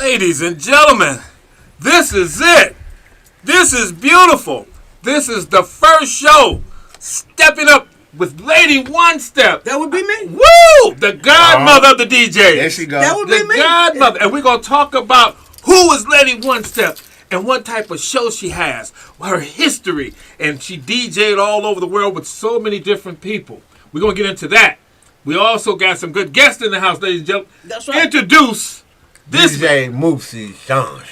Ladies and gentlemen, this is it. This is beautiful. This is the first show stepping up with Lady One Step. That would be me. Woo! The godmother of the DJ. There she goes. That would be The me. godmother. And we're going to talk about who is Lady One Step and what type of show she has, her history. And she DJ'd all over the world with so many different people. We're going to get into that. We also got some good guests in the house, ladies and gentlemen. That's right. Introduce this DJ Moosey Sean.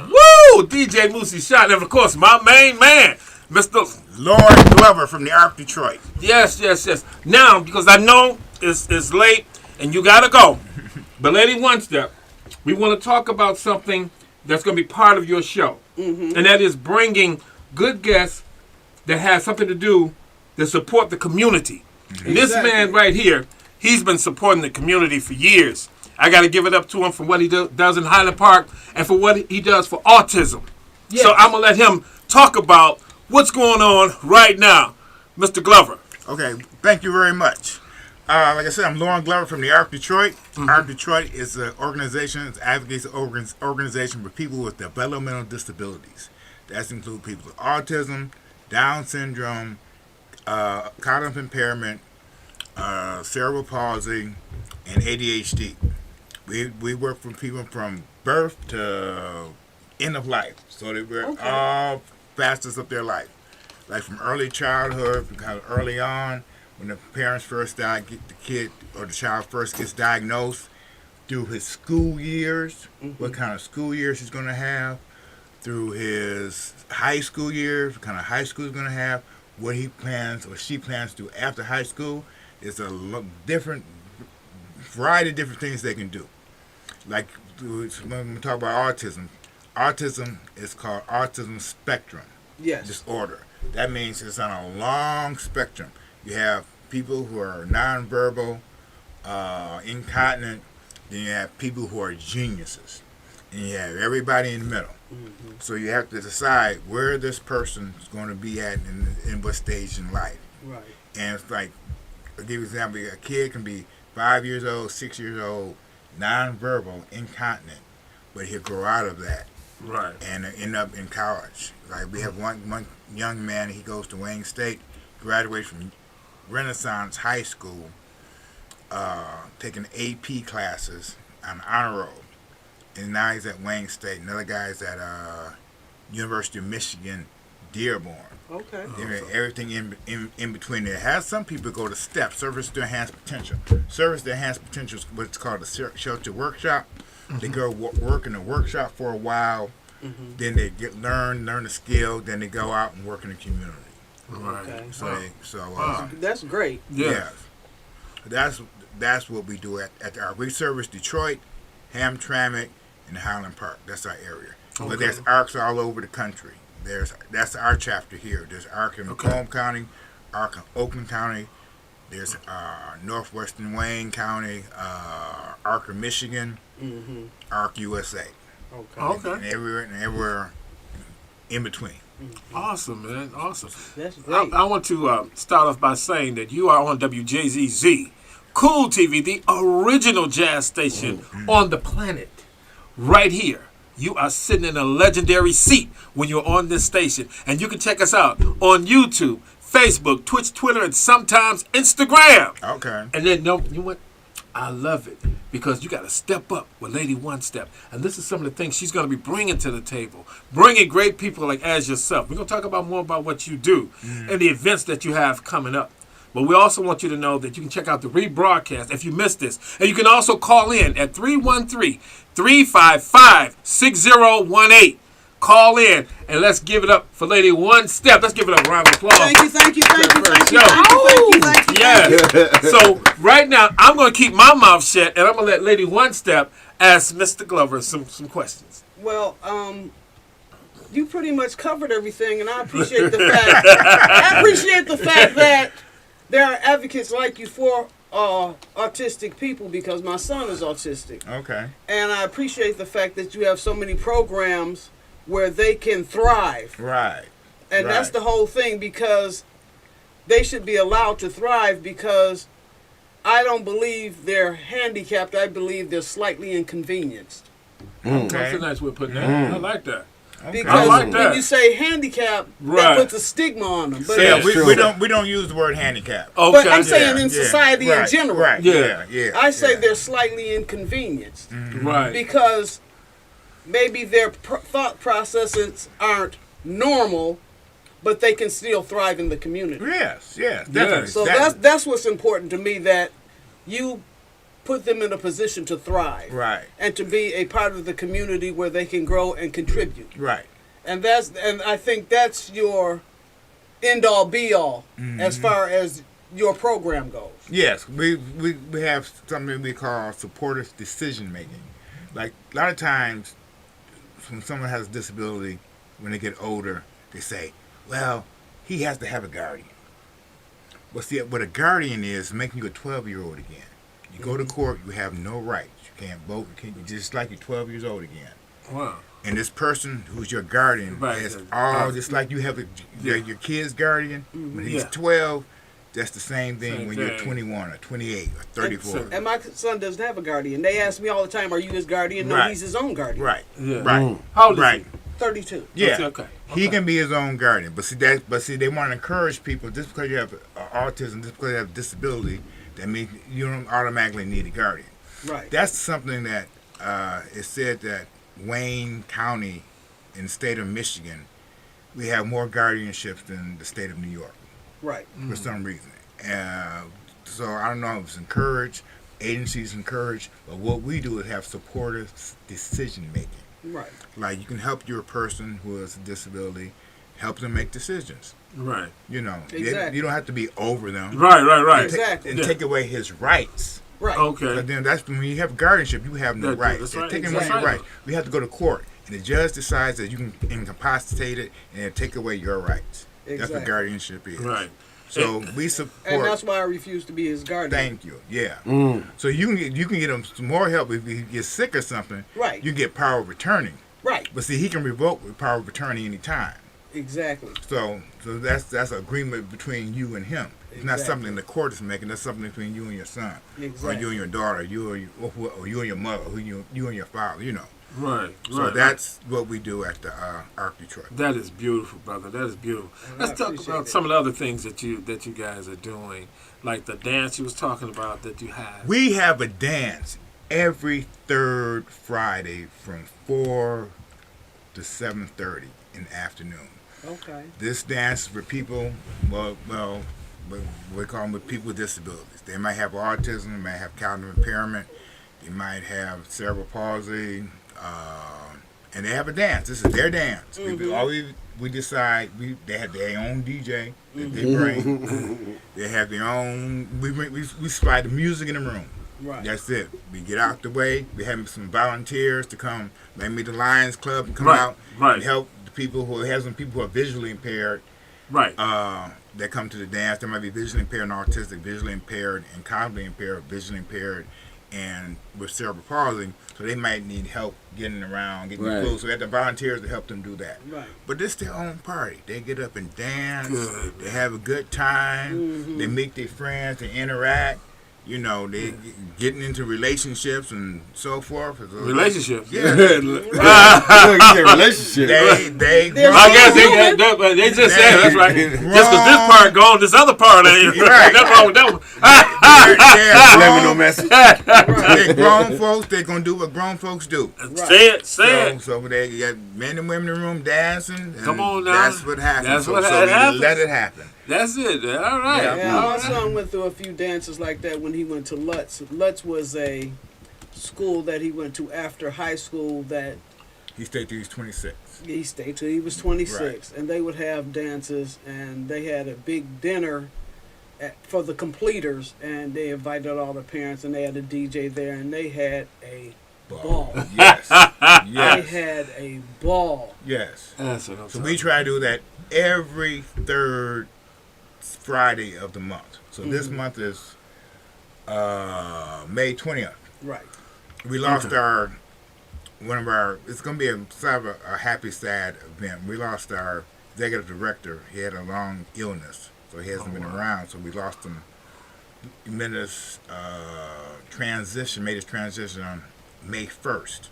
Woo! DJ Moosey Shot. And of course, my main man, Mr. Lord Glover from the Arc Detroit. Yes. Now, because I know it's late and you got to go. But Lady One Step, we want to talk about something that's going to be part of your show. Mm-hmm. And that is bringing good guests that have something to do to support the community. Mm-hmm. And this man right here, he's been supporting the community for years. I got to give it up to him for what he does in Highland Park and for what he does for autism. Yes. So I'm going to let him talk about what's going on right now. Mr. Glover. Okay, thank you very much. Like I said, I'm Lauren Glover from the Arc Detroit. Mm-hmm. Arc Detroit is an organization, it's advocates organization for people with developmental disabilities. That includes people with autism, Down syndrome, cognitive impairment, cerebral palsy, and ADHD. We work with people from birth to end of life, so they were all facets of their life, like from early childhood, because early on, when the parents first the kid or the child first gets diagnosed, through his school years, what kind of school years he's going to have, through his high school years, what kind of high school he's going to have, what he plans or she plans to do after high school. Is a different variety of different things they can do. Like when we talk about autism is called autism spectrum disorder. That means it's on a long spectrum. You have people who are nonverbal, incontinent, then you have people who are geniuses, and you have everybody in the middle. Mm-hmm. So you have to decide where this person is going to be at in what stage in life. Right. And it's like, I'll give you an example. A kid can be 5 years old, 6 years old, nonverbal, incontinent, but he'll grow out of that. Right. And end up in college. Like we have one young man, he goes to Wayne State, graduates from Renaissance High School, taking AP classes on honor roll. And now he's at Wayne State. Another guy's at University of Michigan, Dearborn. Okay. Everything in between there. Has some people go to STEP, Service to Enhance Potential. Service to Enhance Potential is what's called a shelter workshop. Mm-hmm. They go work in the workshop for a while. Mm-hmm. Then they learn the skill. Then they go out and work in the community. Right. Okay. So that's great. Yeah. That's what we do at our. We service Detroit, Hamtramck, and Highland Park. That's our area. Okay. But there's ARCs all over the country. That's our chapter here. There's ARC in Macomb County, ARC in Oakland County. There's Northwestern Wayne County, ARC in Michigan, ARC USA. Okay. And everywhere in between. Awesome, man. Awesome. That's great. I want to start off by saying that you are on WJZZ, Cool TV, the original jazz station on the planet, right here. You are sitting in a legendary seat when you're on this station. And you can check us out on YouTube, Facebook, Twitch, Twitter, and sometimes Instagram. Okay. And then, you know what? I love it because you got to step up with Lady One Step. And this is some of the things she's going to be bringing to the table. Bringing great people like as yourself. We're going to talk about more about what you do and the events that you have coming up. But we also want you to know that you can check out the rebroadcast if you missed this. And you can also call in at 313-355-6018. Call in and let's give it up for Lady One Step. Let's give it a round of applause. Thank you. Yes. So right now, I'm going to keep my mouth shut and I'm going to let Lady One Step ask Mr. Glover some questions. Well, you pretty much covered everything, and I appreciate the fact that there are advocates like you for autistic people because my son is autistic. Okay. And I appreciate the fact that you have so many programs where they can thrive. Right. And that's the whole thing, because they should be allowed to thrive, because I don't believe they're handicapped. I believe they're slightly inconvenienced. That's Okay. a nice way of putting that. I like that. Because like that. when you say handicap, Right. that puts a stigma on them. But, Say Yeah, That's we don't use the word handicap. Okay. but I'm saying in Yeah, society in right, general, Right. Yeah. Yeah. I say yeah. they're slightly inconvenienced Right. because maybe their thought processes aren't normal, but they can still thrive in the community. Yes. Definitely. So That- that's what's important to me, that you put them in a position to thrive right. and to be a part of the community where they can grow and contribute. Right. And I think that's your end all be all as far as your program goes. Yes, we have something we call supportive decision making. Like a lot of times, when someone has a disability, when they get older, they say, "Well, he has to have a guardian." Well, see, what a guardian is making you a 12-year-old again. You go to court, you have no rights. You can't vote. You just like you're 12 years old again. Wow. And this person who's your guardian Right. is all just like you have your kid's guardian. When he's Yeah. 12, that's the same thing Same when you're thing. 21 or 28 or 34. And my son doesn't have a guardian. They ask me all the time, "Are you his guardian?" No, Right. he's his own guardian. Right. Yeah. Right. How old is Right. 32. Yeah. Okay. He can be his own guardian, but see, they want to encourage people. Just because you have autism, just because you have a disability, that means you don't automatically need a guardian. Right. That's something that is said that Wayne County, in the state of Michigan, we have more guardianships than the state of New York Right. for some reason. So I don't know if it's encouraged, agencies encouraged, but what we do is have supportive decision making. Right. Like you can help your person who has a disability, help them make decisions. Right. You know, Exactly. you don't have to be over them Right. Exactly. and take away his rights. Right. Okay. But then that's when you have guardianship, you have no Yeah, rights. that's They're right. taking away Exactly. your rights. We have to go to court, and the judge decides that you can incapacitate it and take away your rights. That's what Exactly. guardianship is. Right. So we And support. that's why I refuse to be his guardian. Thank you. Yeah. So you can get him some more help if he gets sick or something. Right. You get power of attorney. Right. But see, he can revoke with power of attorney anytime. Exactly. So that's an agreement between you and him. It's not Exactly. something the court is making. That's something between you and your son, or Exactly. you and your daughter, or you and your mother, you and your father. You know. Right. So Right. that's what we do at the Arc Detroit. That is beautiful, brother. That is beautiful. And I Let's talk appreciate about it. some of the other things that you guys are doing, like the dance you was talking about that you have. We have a dance every third Friday from 4 to 7:30 in the afternoon. Okay. This dance is for people, well, we call them people with disabilities. They might have autism, they might have cognitive impairment, they might have cerebral palsy, and they have a dance. This is their dance. We decide, they have their own DJ that they bring. They have their own, we supply the music in the room. Right. That's it. We get out the way. We have some volunteers to come, maybe the Lions Club, and come Right, out right. and help the people who have some people who are visually impaired Right. that come to the dance. They might be visually impaired and autistic, visually impaired and cognitively impaired, visually impaired and with cerebral palsy. So they might need help getting around, getting Right. close. So we have the volunteers to help them do that. Right. But this their own party. They get up and dance. Good, They have a good time. They meet their friends. They interact. You know, they getting into relationships and so forth. So Relationships. Yeah. You said relationship. They There's I no guess woman. they just said that's right. Wrong. Just because this part gone, this other part ain't. Right. That's wrong with that one. Subliminal message. They're grown folks. They're gonna do what grown folks do. Say it. Say it. So they got men and women in the room dancing. And Come on now. That's what happens. That's so, what so we happens. let it happen. That's it. All right. Yeah. Yeah, All my right. son went through a few dances like that when he went to Lutz. Lutz was a school that he went to after high school that He stayed till he's 26. he stayed till he was 26. And they would have dances, and they had a big dinner for the completers, and they invited all the parents, and they had a DJ there, and they had a ball. Yes. They Yes. had a ball. Yes. That's what I'm So talking we try to do that every third Friday of the month. So this month is May 20th. Right. We lost it's going to be a happy, sad event. We lost our executive director. He had a long illness, so he hasn't been around. So we lost him. He made his transition on May 1st.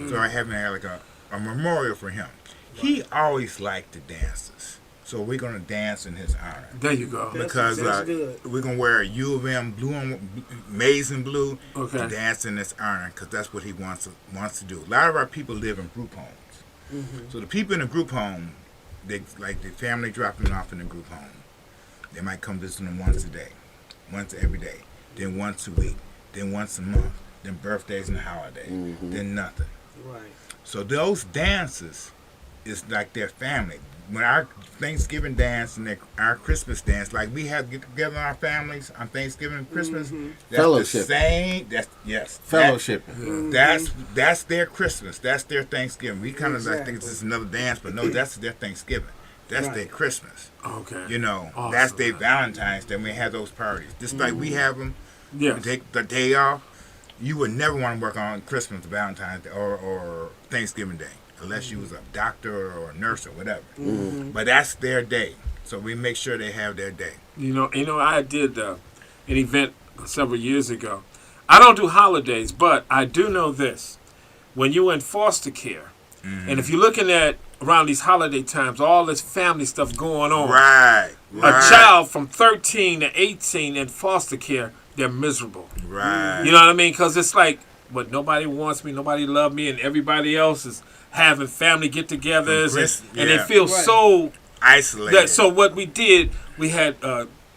So I have like a memorial for him. He always liked the dances. So we're going to dance in his honor. There you go. Because good. we're going to wear a U of M blue, maize and blue, Okay. to dance in his honor, because that's what he wants to do. A lot of our people live in group homes. So the people in the group home, they like the family dropping off in the group home. They might come visit them once a day, once every day, then once a week, then once a month, then birthdays and holidays, then nothing. Right. So those dances is like their family. When our Thanksgiving dance and our Christmas dance, like we have get together in our families on Thanksgiving and Christmas, that's Fellowship. the same. That's yes, Fellowship. That's their Christmas. That's their Thanksgiving. We kind of like think it's just another dance, but no, that's their Thanksgiving. That's their Christmas. Okay. You know, Awesome. that's their Valentine's Day. We have those parties. Just like we have them. Yes. Take the day off. You would never want to work on Christmas, Valentine's Day, or Thanksgiving Day, unless you was a doctor or a nurse or whatever. But that's their day. So we make sure they have their day. You know, I did an event several years ago. I don't do holidays, but I do know this. When you're in foster care, and if you're looking at around these holiday times, all this family stuff going on. Right. A child from 13 to 18 in foster care, they're miserable. Right. You know what I mean? Because it's like, but nobody wants me, nobody loves me, and everybody else is having family get-togethers, and they feel so isolated. So what we did, we had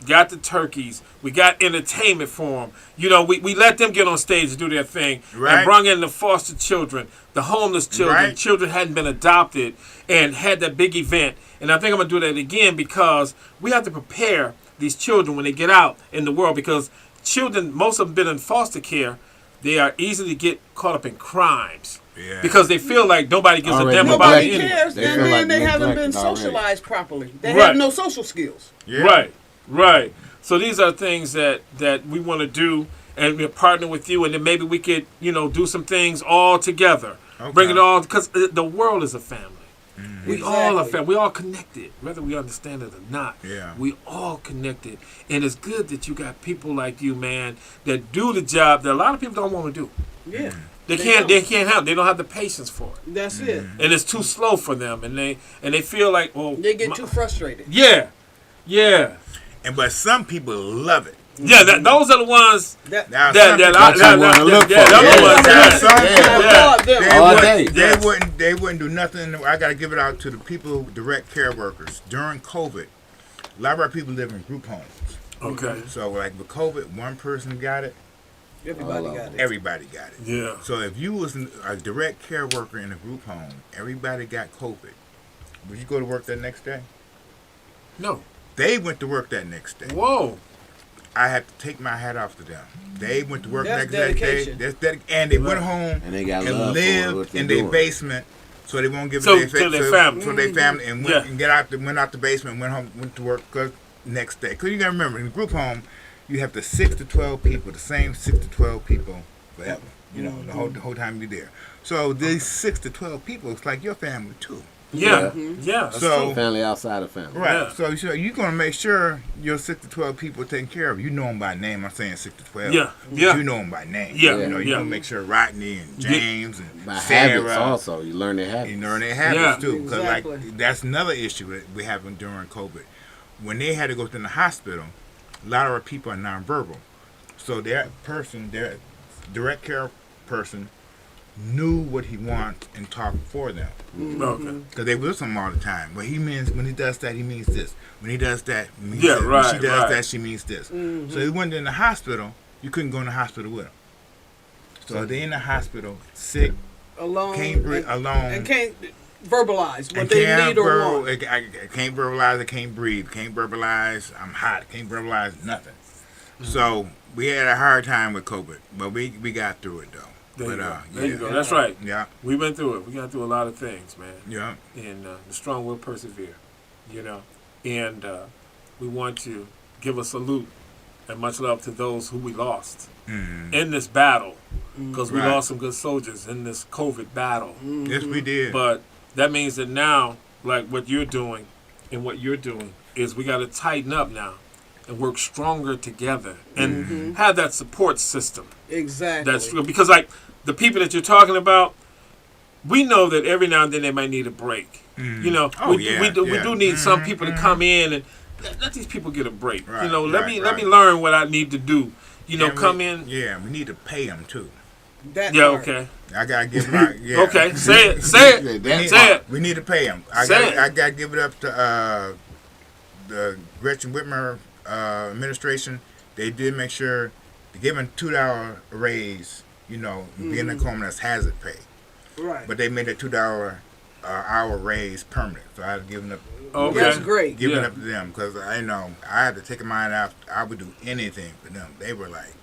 got the turkeys, we got entertainment for them. You know, we let them get on stage and do their thing, and brought in the foster children, the homeless children, children hadn't been adopted, and had that big event. And I think I'm going to do that again, because we have to prepare these children when they get out in the world, because children, most of them been in foster care, they are easy to get caught up in crimes. Yeah. Because they feel like nobody gives a Already damn about Nobody it. cares, They and feel then like they haven't been neglected already. socialized properly. They Right. have no social skills. Yeah. Right. So these are things that we want to do, and we partner with you, and then maybe we could, do some things all together. Okay. Bring it all, because the world is a family. We all are Exactly. family. We all connected, whether we understand it or not. Yeah. We all connected, and it's good that you got people like you, man, that do the job that a lot of people don't want to do. Yeah. They They can't. don't. They can't have. They don't have the patience for it, That's it. and it's too slow for them, and they feel like, well, They get too frustrated. yeah. But some people love it. Yeah, those are the ones That, Now, that some that people- I That's what I wanna look for. yeah, Yeah. the ones Now, that- some people, I applaud them. All day. They wouldn't do nothing. I got to give it out to the people, direct care workers. During COVID, a lot of our people live in group homes. Okay. So like with COVID, one person got it, Everybody got it. everybody got it. Yeah. So if you was a direct care worker in a group home, everybody got COVID. Would you go to work that next day? No. They went to work that next day. Whoa. I had to take my hat off to them. They went to work That's next dedication. day. And they went home And they got and love for lived what they're in their doing. basement, so they won't give So, it to their family. So their family and went Yeah. and went out the basement, went home, went to work next day. Because you gotta remember, in a group home, you have the 6 to 12 people, the same 6 to 12 people forever. You know, the whole time you're there. So these 6 to 12 people, it's like your family too. Yeah. Yeah. That's So- true. Family outside of family. Right. Yeah. So you're gonna make sure your 6 to 12 people are taken care of. You know them by name. I'm saying 6 to 12. Yeah. But Yeah. you know them by name. Yeah. You know, you Yeah. gonna make sure Rodney and James and By Sarah. habits also. You learn their habits. You learn their habits Yeah. too, because Exactly. like that's another issue that we have during COVID. When they had to go to the hospital, a lot of our people are nonverbal, so their direct care person knew what he wants and talked for them, Okay. because they were with him all the time. But he means when he does that, he means this. When he does that, he means Yeah, this. right, When she does right. that, she means this. So he went in the hospital. You couldn't go in the hospital with him. So they in the hospital, sick, Alone. can't breathe, alone. And can't verbalize what And they can't need or verbal- want. I can't verbalize. I can't breathe. Can't verbalize. I'm hot. Can't verbalize nothing. So we had a hard time with COVID, but we got through it though. There you But go. yeah, There you go. That's right. Yeah, We went through it. We got through a lot of things, man. yeah. And the strong will persevere, And we want to give a salute and much love to those who we lost in this battle, because we Right. lost some good soldiers in this COVID battle. Yes, we did. But that means that now, like what you're doing and what you're doing, is we got to tighten up now and work stronger together and have that support system. Exactly. That's true, because like the people that you're talking about, we know that every now and then they might need a break. You know, we do need some people to come in and let these people get a break. Right, you know, let me right. learn what I need to do. You know, come in. Yeah, we need to pay them too. That Yeah, part. okay. I gotta give my Okay, say it. Say it. Say it. We need to pay them. I gotta give it up to the Gretchen Whitmer administration. They did make sure to give them $2 raise. You know, being a homeless hazard pay. Right. But they made a $2 hour raise permanent. So I had to give them Okay. That's great. Give it up to them because I know I had to take mine out. I would do anything for them. They were like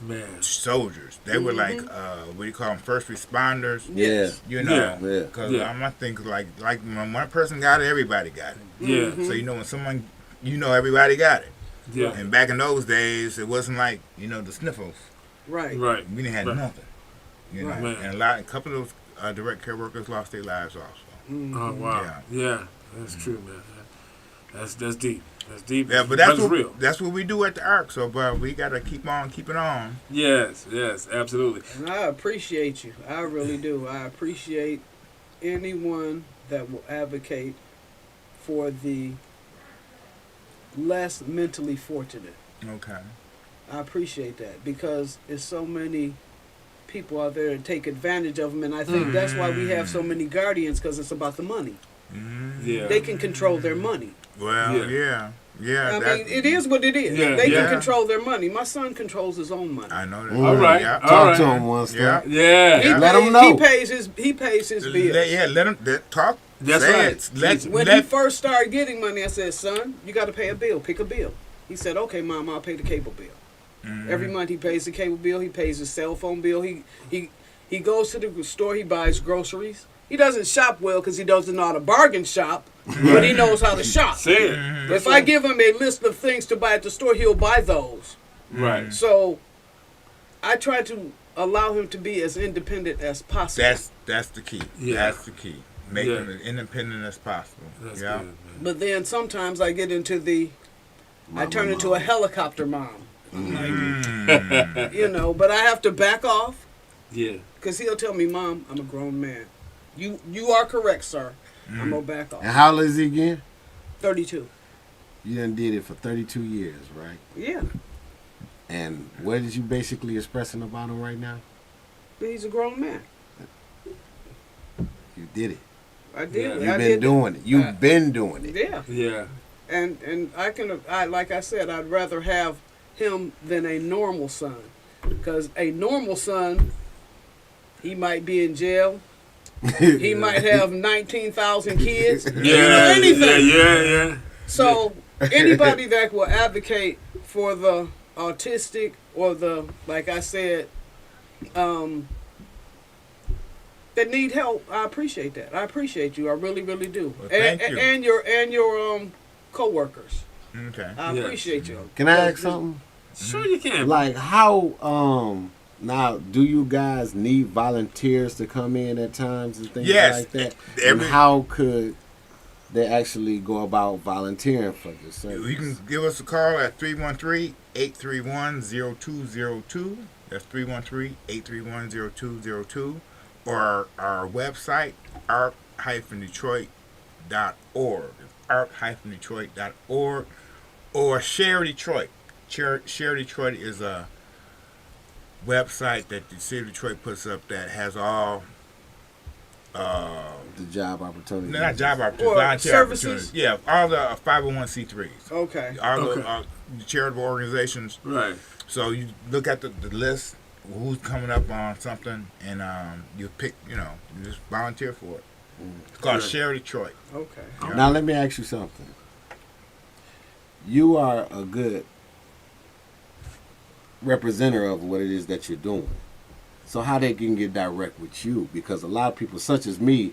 Man. soldiers. They were like what do you call them? First responders. Yeah. You know, Yeah. because Yeah. I'm not thinking like when one person got it, everybody got it. Yeah. So you know when someone, you know, everybody got it. Yeah. And back in those days, it wasn't like the sniffles. Right. Right. We didn't have Right. nothing. You know, Right. and a couple of those direct care workers lost their lives also. Oh wow. Yeah. That's true, man. That's deep. That's deep. Yeah, but that's real. That's what we do at the Ark. So, but we gotta keep on keeping on. Yes, absolutely. And I appreciate you. I really do. I appreciate anyone that will advocate for the less mentally fortunate. Okay. I appreciate that because there's so many people out there that take advantage of them, and I think that's why we have so many guardians, because it's about the money. Yeah. They can control their money. Well, yeah. I mean, it is what it is. Yeah, They yeah. can control their money. My son controls his own money. I know that. All right. Yeah. All Talk right. to him once. Yeah. Yeah. He Let pays- him know. He pays his bills. Let him talk. That's say right. It. When he first started getting money, I said, "Son, you got to pay a bill. Pick a bill." He said, "Okay, Mom, I'll pay the cable bill." Every month he pays the cable bill. He pays his cell phone bill. He goes to the store. He buys groceries. He doesn't shop well because he doesn't know how to bargain shop, but he knows how to shop. Say it. If I give him a list of things to buy at the store, he'll buy those. Right. So I try to allow him to be as independent as possible. That's the key. Yeah. That's the key. Make him as independent as possible. That's yeah. good, man. But then sometimes I get into I turn into a helicopter mom. You know, but I have to back off Yeah. because he'll tell me, "Mom, I'm a grown man. You are correct, sir. I'm going to back off." And how old is he again? 32. You done did it for 32 years, right? Yeah. And what is you basically expressing about him right now? But he's a grown man. You did it. I did. Yeah. it. You've I been did doing it. You've been doing it. Yeah. Yeah. And I like I said, I'd rather have him than a normal son. Because a normal son, he might be in jail. He might have 19,000 kids. Yeah. Anything. Yeah. So anybody that will advocate for the autistic or the, like I said, that need help, I appreciate that. I appreciate you. I really, really do. Well, thank you. And your co-workers. Okay. I Yeah. appreciate you. Can I ask something? Sure you can. Like how now do you guys need volunteers to come in at times and things Yes. like that? And how could they actually go about volunteering for this service? You can give us a call at 313-831-0202. That's 313-831-0202. Or our website, arc-detroit.org. arc-detroit.org. Or Share Detroit. Share Detroit is a website that the city of Detroit puts up that has all The job opportunities. not job opportunities, Or volunteer services? opportunities. Yeah, all the 501c3s. Okay. All Okay. the charitable organizations. Right. So you look at the list, who's coming up on something, and you pick, you just volunteer for it. It's called Right. Share Detroit. Okay. Now let me ask you something. You are a good representative of what it is that you're doing. So how they can get direct with you? Because a lot of people, such as me,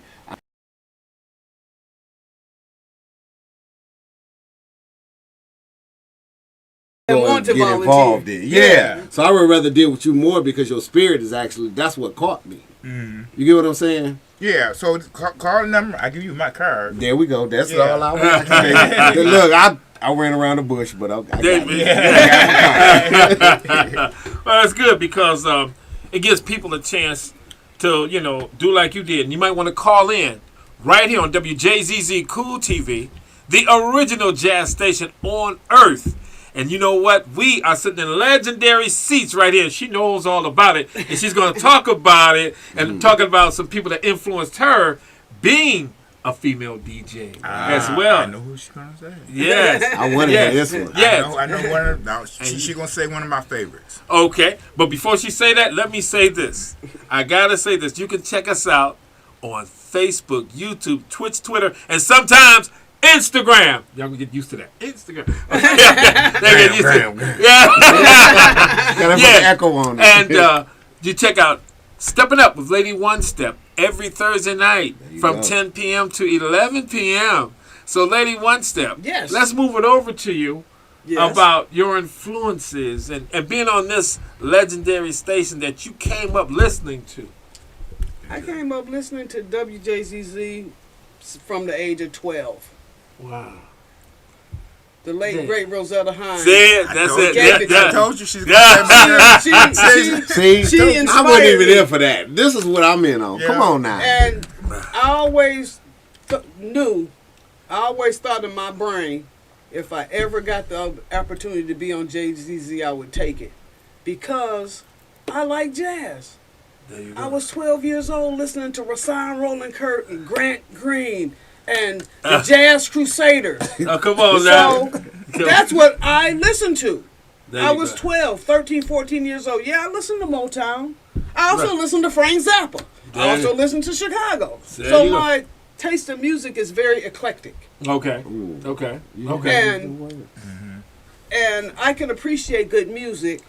And go want to get volunteer. involved in. Yeah. Yeah. So I would rather deal with you more because your spirit is actually, that's what caught me. You get what I'm saying? Yeah, so call the number. I give you my card. There we go. That's Yeah. all I want. Look, I ran around the bush, but I got Well, that's good because it gives people a chance to, do like you did. And you might want to call in right here on WJZZ Cool TV, the original jazz station on earth. And you know what? We are sitting in legendary seats right here. She knows all about it. And she's going to talk about it and talking about some people that influenced her being a female DJ as well. I know who she's going to say. Yes. I wanted to hear this one. Yes. I know one of them. She's going to say one of my favorites. Okay. But before she say that, let me say this. I got to say this. You can check us out on Facebook, YouTube, Twitch, Twitter, and sometimes Instagram. Y'all can get used to that. Instagram. They get used to it. Yeah. Gotta put the echo on it. And you check out Steppin' Up with Lady One Step every Thursday night from 10 p.m. to 11 p.m. So, Lady One Step, Yes. let's move it over to you about your influences and being on this legendary station that you came up listening to. I came up listening to WJZZ from the age of 12. Wow. The late, great Rosetta Hines. See it? That's it. I told you she's going to say my See, she I inspired wasn't even me. there for that. This is what I'm in on. Yeah. Come on now. And I always I always thought in my brain, if I ever got the opportunity to be on JZZ, I would take it. Because I like jazz. There you go. I was 12 years old listening to Rasan Roland Kirk and Grant Green and the Jazz Crusaders. Oh, come on now. So that's what I listened to. There I you was go. 12, 13, 14 years old. Yeah, I listened to Motown. I also listened to Frank Zappa. I also listened to Chicago. There So you go. my taste in music is very eclectic. Okay. Ooh. Okay. You Okay. And I can appreciate good music,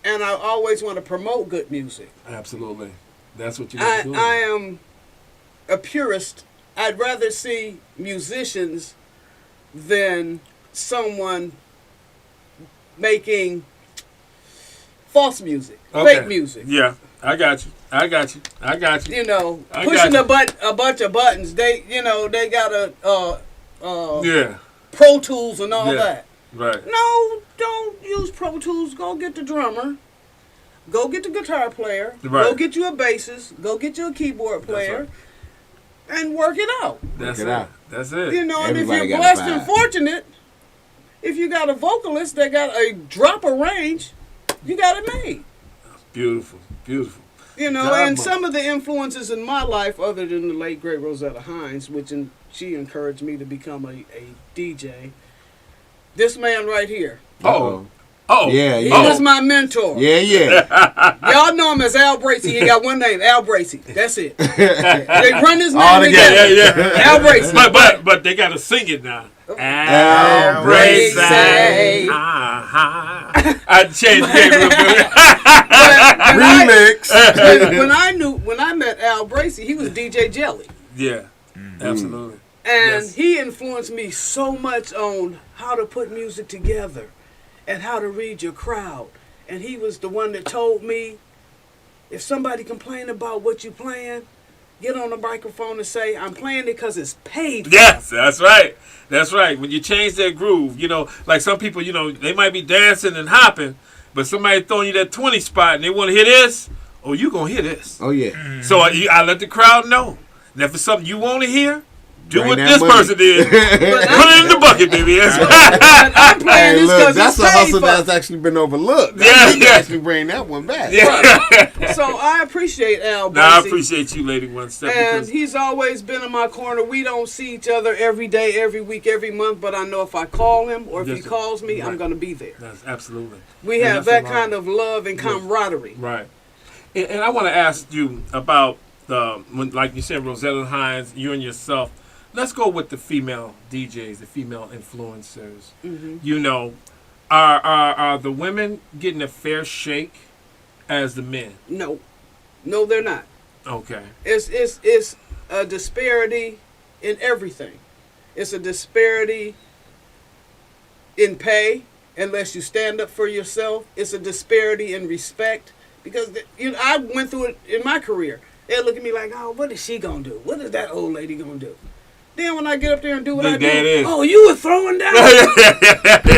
and I always want to promote good music. Absolutely. That's what you got to do. I am a purist. I'd rather see musicians than someone making false music, fake music. Yeah, I got you. I got you. I got you. You know, I pushing got a bunch of buttons. They got Yeah. Pro Tools and all Yeah. that. Right. No, don't use Pro Tools. Go get the drummer. Go get the guitar player. Right. Go get you a bassist. Go get you a keyboard player. And work it out. That's Work it. it out. That's it. You know, and if Everybody you're got a blessed and vibe. fortunate, if you got a vocalist that got a dropper range, you got it made. Beautiful. Beautiful. You know, God, and Mom. some of the influences in my life, other than the late great Rosetta Hines, she encouraged me to become a DJ. This man right here, Oh. Oh. Yeah, he yeah. was my mentor. Yeah. Y'all know him as Al Bracey. He got one name, Al Bracey. That's it. They run his name All together. together. Yeah. Al Bracey. But they gotta sing it now. Al Bracey. Bracey. I changed the game real good. Remix. When I met Al Bracey, he was DJ Jelly. Yeah. Absolutely. And Yes. he influenced me so much on how to put music together and how to read your crowd. And he was the one that told me, if somebody complain about what you playing, get on the microphone and say, I'm playing it because it's paid for. Yes, that's right. That's right. When you change that groove, like some people, they might be dancing and hopping, but somebody throwing you that 20 spot and they want to hear this, oh, you going to hear this. Oh, yeah. So I let the crowd know. And if it's something you want to hear, do Bring what that this money. person did. Put it in the bucket, baby. But I'm playing Hey, this look, because that's it's a paid hustle for. that's actually been overlooked. Yeah, You can yeah. actually bring that one back. Yeah. So I appreciate Al Bracey. Now, I appreciate you, Lady One Step. And Because he's always been in my corner. We don't see each other every day, every week, every month, but I know if I call him or if he Yes, calls me, I'm right. going to be there. that's absolutely. We And have that's that a lot. kind of love and camaraderie. Right. And I want to ask you about, like you said, Rosetta Hines, you and yourself. Let's go with the female DJs, the female influencers. Mm-hmm. Are the women getting a fair shake as the men? No, they're not. Okay. It's a disparity in everything. It's a disparity in pay unless you stand up for yourself. It's a disparity in respect because I went through it in my career. They look at me like, oh, what is she gonna do? What is that old lady gonna do? Then when I get up there and do what Look, I there it do, is. oh, you were throwing down.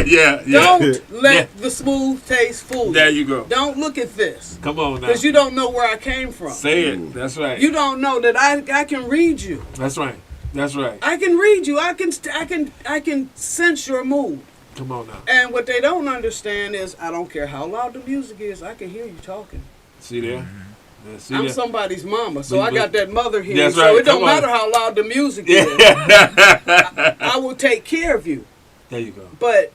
yeah. Don't let the smooth taste fool you. There you go. Don't look at this. Come on now. Because you don't know where I came from. Say it. That's right. You don't know that I can read you. That's right. That's right. I can read you. I can sense your mood. Come on now. And what they don't understand is I don't care how loud the music is. I can hear you talking. See there? Yeah, see I'm there? somebody's mama, so But- I got that mother here. That's So right. it don't Come on. matter how loud the music is. I will take care of you. There you go. But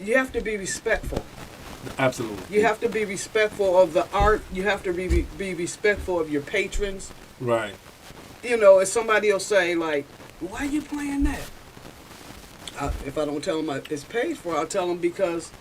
you have to be respectful. Absolutely. You have to be respectful of the art. You have to be respectful of your patrons. Right. You know, if somebody will say, like, why are you playing that? If I don't tell them it's paid for, I'll tell them because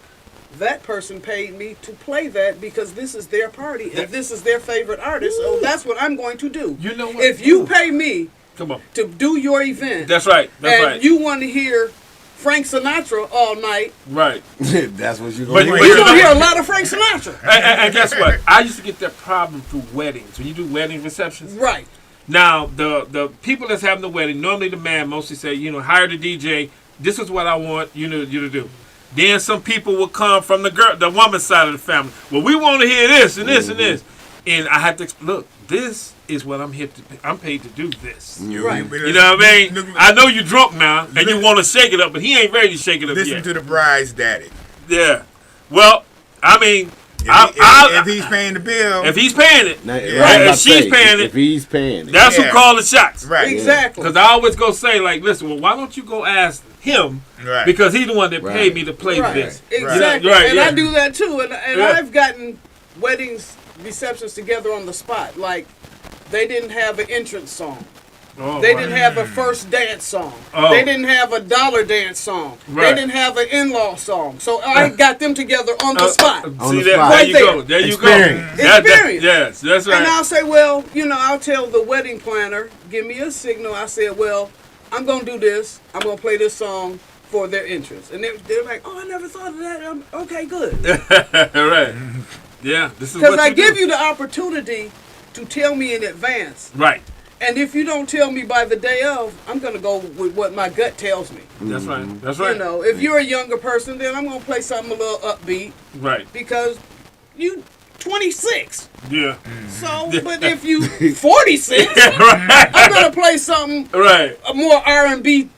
that person paid me to play that because this is their party and this is their favorite artist. So that's what I'm going to do. You know what? If you pay me Come on. to do your event That's right. That's and right. you want to hear Frank Sinatra all night, Right. That's what you're But- going to but you're you going to know- hear a lot of Frank Sinatra. And guess what? I used to get that problem through weddings. When you do wedding receptions. Right. Now, the people that's having the wedding, normally the man mostly say, hire the DJ. This is what I want you to do. Then some people will come from the woman's side of the family. Well, we want to hear this and this and this. And I had to look, this is what I'm here to I'm paid to do this. Right. You know what I mean? I know you're drunk now and you want to shake it up, but he ain't ready to shake it up Listen yet. to the bride's daddy. Yeah. Well, I mean, If he's paying the bill, if he's paying it, Now, right, I was about if to she's say, paying it, if he's paying it, that's who Yeah. call the shots. right? Exactly. Because I always go say, like, listen, well, why don't you go ask him? Right. Because he's the one that paid Right. me to play Right. this. Exactly. Right, and yeah. I do that too. And Yeah. I've gotten weddings, receptions together on the spot. Like, they didn't have an entrance song. Oh, They right. didn't have a first dance song. Oh. They didn't have a dollar dance song. Right. They didn't have an in-law song. So I got them together on the spot. On See the that? spot. There Right you there. go. There you Experience. go. Experience. Yes, that's right. And I'll say, well, I'll tell the wedding planner, give me a signal. I said, well, I'm going to do this. I'm going to play this song for their entrance. And they're like, oh, I never thought of that. Okay, good. Right. Yeah, this is Because what I you give do. you the opportunity to tell me in advance. Right. And if you don't tell me by the day of, I'm going to go with what my gut tells me. That's right. That's right. If you're a younger person, then I'm going to play something a little upbeat Right. because you 26. Yeah. So, but if you 46, Right. I'm going to play something Right. more R&B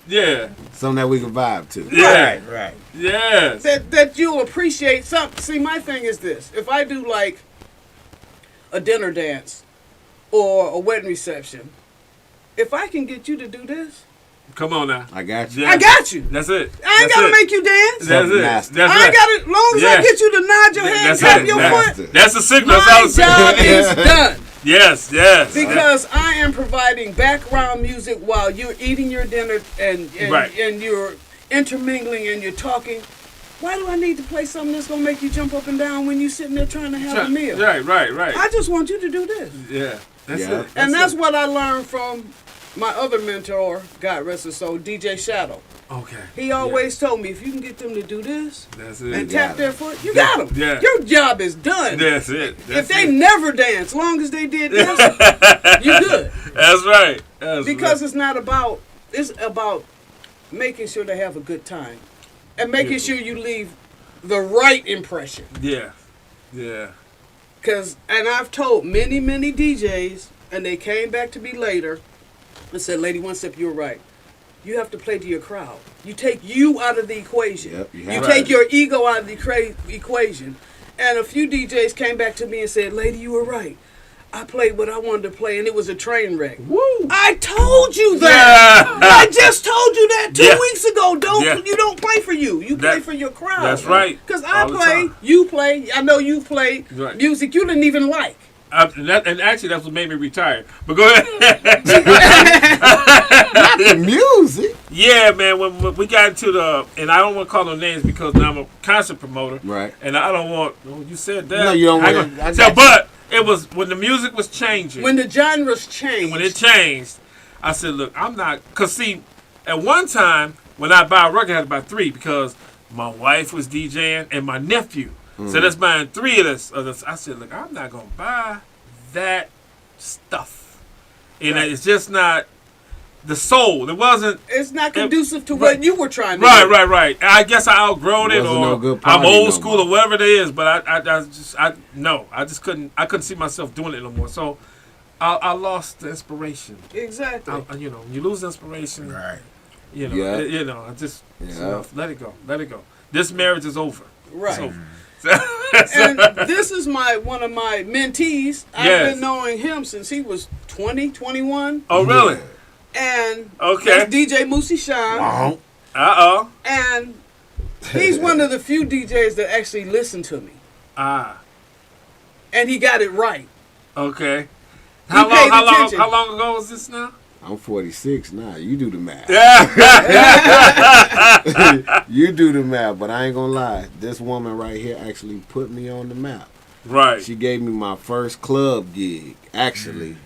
Yeah. something that we can vibe to. Yeah. Right. Yes. that you'll appreciate. See, my thing is this. If I do like a dinner dance or a wedding reception, if I can get you to do this, Come on now. I got you. Yeah. I got you. That's it. I ain't That's got to it. make you dance. That's Something it. nasty. That's I right. ain't got to, long as I Yeah. get you to nod your head, That's tap it. your That's foot, That's the signal. That's my all the job signal. is done. Yes. Yes. Because I am providing background music while you're eating your dinner and Right. and you're intermingling and you're talking. Why do I need to play something that's gonna make you jump up and down when you're sitting there trying to have a meal? Right. Right. I just want you to do this. Yeah. That's Yeah. it. And that's it. what I learned from my other mentor, God rest his soul, DJ Shadow. Okay. He always told me, if you can get them to do this That's and it. tap their foot, you got them. Yeah. Your job is done. That's it. If That's they it. never dance, long as they did this, you good. That's right. That's Because right. it's about making sure they have a good time and making sure you leave the right impression. Yeah. Yeah. And I've told many, many DJs, and they came back to me later and said, Lady One Step, you're right. You have to play to your crowd. You take you out of the equation. Yep, you you have take to. your ego out of the equation. And a few DJs came back to me and said, Lady, you were right. I played what I wanted to play, and it was a train wreck. Woo. I told you that. Yeah. I just told you that 2 Yeah. weeks ago. Yeah. You don't play for you. You play That- for your crowd. that's right. Because I All the play, time. you play. I know you play Right. music you didn't even like. And actually, that's what made me retire. But go ahead. Not the music. Yeah, man. When we got into and I don't want to call no names because now I'm a concert promoter. Right. And I don't want. Oh, you said that. No, you don't I want go- to- I So, got you. but it was when the music was changing. When the genres change. When it changed, I said, look, I'm not. Because, see, at one time, when I buy a record, I had to buy 3 because my wife was DJing and my nephew. So that's buying 3 of this. I said, look, I'm not going to buy that stuff. And it's just not the soul. It wasn't. It's not conducive to what you were trying to Right, do. right. I guess I outgrown it, Wasn't or no good I'm party old no school, more. or whatever it is. But I just couldn't. I couldn't see myself doing it no more. So I lost the inspiration. Exactly. You know, you lose inspiration. Right. You know, Yeah. you know. I just it's Yeah. enough. Let it go. Let it go. This marriage is over. Right. It's over. And this is one of my mentees. I've Yes. been knowing him since he was 20, 21. Oh, really? And Okay. that's DJ Moosey Shine. Wow. Uh-oh. And he's one of the few DJs that actually listen to me. Ah. And he got it right. Okay. He paid attention. How long ago was this now? I'm 46 now. You do the math. Yeah. You do the math, but I ain't gonna lie. This woman right here actually put me on the map. Right. She gave me my first club gig. Actually,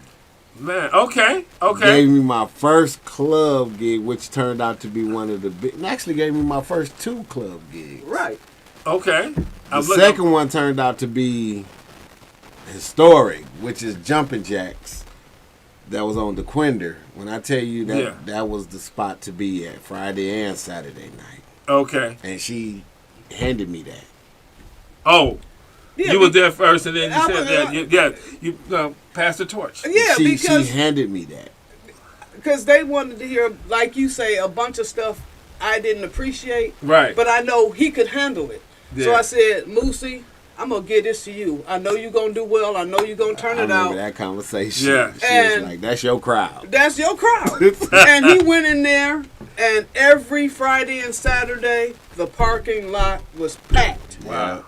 Man. Okay. gave me my first club gig, which turned out to be one of the big. And actually, gave me my first 2 club gigs. Right. Okay. The second one turned out to be historic, which is Jumpin' Jacks. That was on DeQuinder. When I tell you that, Yeah. that was the spot to be at Friday and Saturday night. Okay. And she handed me that. Oh. Yeah, You were there first, and then you I said was- that. You passed the torch. Yeah, she because handed me that. they wanted to hear, like you say, a bunch of stuff I didn't appreciate. Right. But I know he could handle it. So Yeah. I said, Moosey, I'm going to give this to you. I know you're going to do well. I know you're going to turn I it remember out. that conversation. Yeah. She And- was like, that's your crowd. That's your crowd. And he went in there, and every Friday and Saturday, the parking lot was packed. Wow.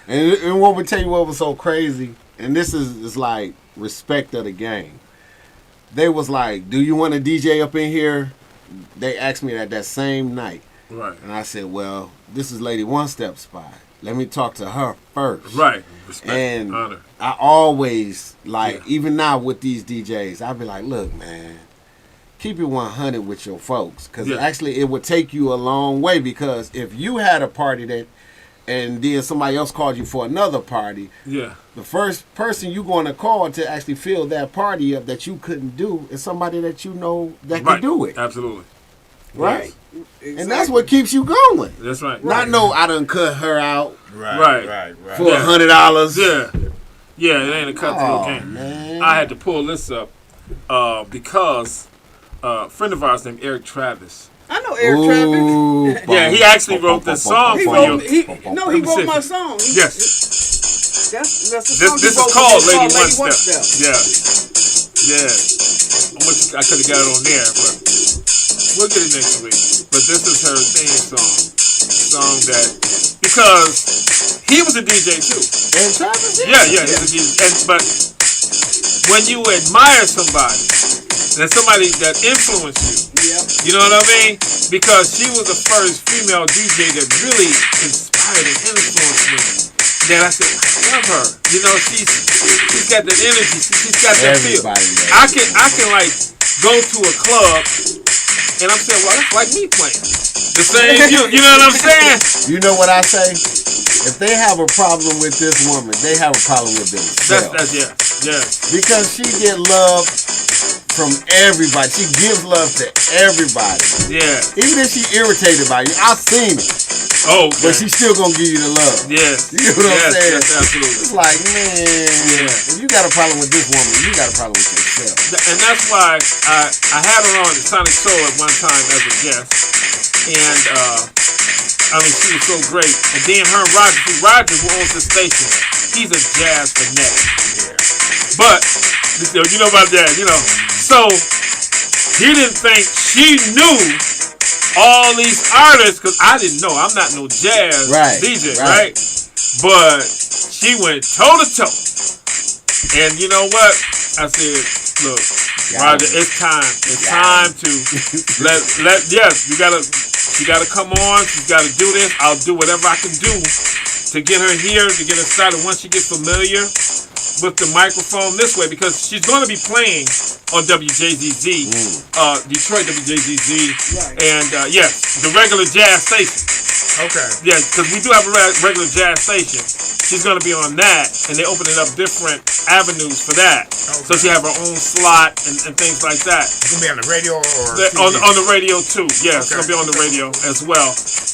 And what would tell you what was so crazy, and this is like respect of the game. They was like, do you want a DJ up in here? They asked me that same night. Right. And I said, well, this is Lady One Step spot. Let me talk to her first. Right. Respect. And honor. I always, like, Yeah. even now with these DJs, I be like, look, man, keep it 100 with your folks. Because Yeah. actually it would take you a long way. Because if you had a party that, and then somebody else called you for another party, Yeah. the first person you're going to call to actually fill that party up that you couldn't do is somebody that you know that Right. can do it. Absolutely. Right? Exactly. And that's what keeps you going. That's right. Not know I done cut her out Right. for $100. Yeah. Yeah, it ain't a cutthroat Oh, game. man. I had to pull this up because a friend of ours named Eric Travis. I know Eric Traffic. Ooh, Yeah, he actually wrote this song He for wrote, you. he Let me wrote see. my song. Yes. That's the This song he is wrote called when Lady it's One called Step. Yeah. Yeah. I wish I could have got it on there, but we'll get it next week. But this is her theme song. Song that, because he was a DJ too. And Travis, Yeah, he's a DJ. But when you admire somebody, and somebody that influenced you, Yep. you know what I mean? Because she was the first female DJ that really inspired and influenced me. Then I said, I love her. You know, she's got that energy. She's got that feel. Everybody does. I can like go to a club and I'm saying, well, that's like me playing. The same, you know what I'm saying? You know what I say? If they have a problem with this woman, they have a problem with themselves. That's yeah. Because she get love from everybody. She gives love to everybody. Yeah. Even if she irritated by you. I've seen it. Oh, But she's still going to give you the love. yes. You know what I'm saying? Yes, absolutely. It's like, man, Yeah. if you got a problem with this woman, you got a problem with yourself. And that's why I had her on the Sonic Soul at one time as a guest. And I mean, she was so great. And then her and Roger, who owns the station, he's a jazz fanatic. But you know about that, you know. So he didn't think she knew all these artists, because I didn't know. I'm not no jazz DJ, right? But she went toe to toe. And you know what? I said, look, Roger, it's time. It's time to you gotta come on. She's gotta do this. I'll do whatever I can do to get her here, to get her started once she gets familiar with the microphone this way, because she's going to be playing on WJZZ, Detroit WJZZ, Right. and yes, the regular jazz station. Okay. Yeah, because we do have a regular jazz station. She's going to be on that, and they're opening up different avenues for that. Okay. So she have her own slot and things like that. It's gonna be on the radio or On the radio too. Yeah, it's Okay. going to be on the radio as well.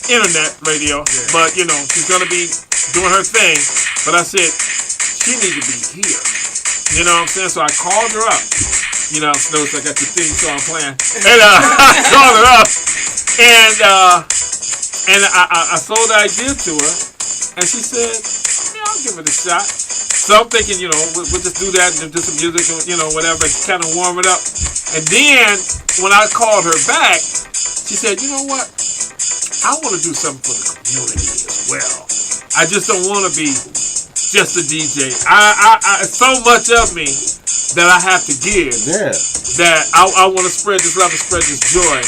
Internet radio. Yeah. But, you know, she's going to be doing her thing. But I said, she need to be here. You know what I'm saying? So I called her up. You know, notice I got the theme song playing. And I called her up. And I sold the idea to her. And she said, yeah, I'll give it a shot. So I'm thinking, you know, we'll just do that and do some music, you know, whatever, kind of warm it up. And then when I called her back, she said, you know what? I want to do something for the community as well. I just don't want to be just a DJ. I so much of me that I have to give that I want to spread this love and spread this joy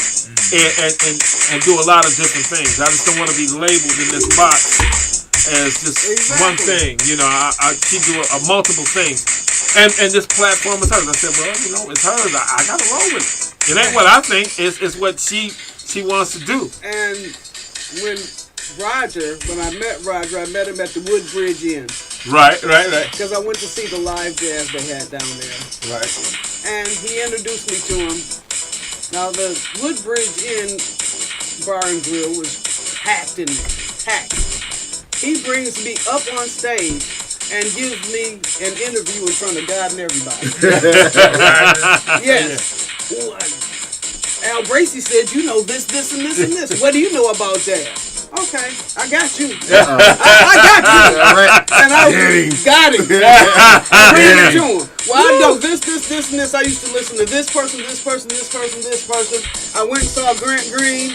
and do a lot of different things. I just don't want to be labeled in this box as just one thing. You know, she do multiple things. And this platform is hers. I said, well, you know, it's hers. I got to roll with it. It ain't what I think. It's what she wants to do. And when I met Roger, I met him at the Woodbridge Inn. Right. Because I went to see the live jazz they had down there. Right. And he introduced me to him. Now, the Woodbridge Inn Bar and Grill was packed in there. Packed. He brings me up on stage and gives me an interview in front of God and everybody. Yes. Al Bracey said, you know this, and this, and this. What do you know about jazz? Okay, I got you. I got you. And I got it. Bring it to him. Well, I know this, and this. I used to listen to this person. I went and saw Grant Green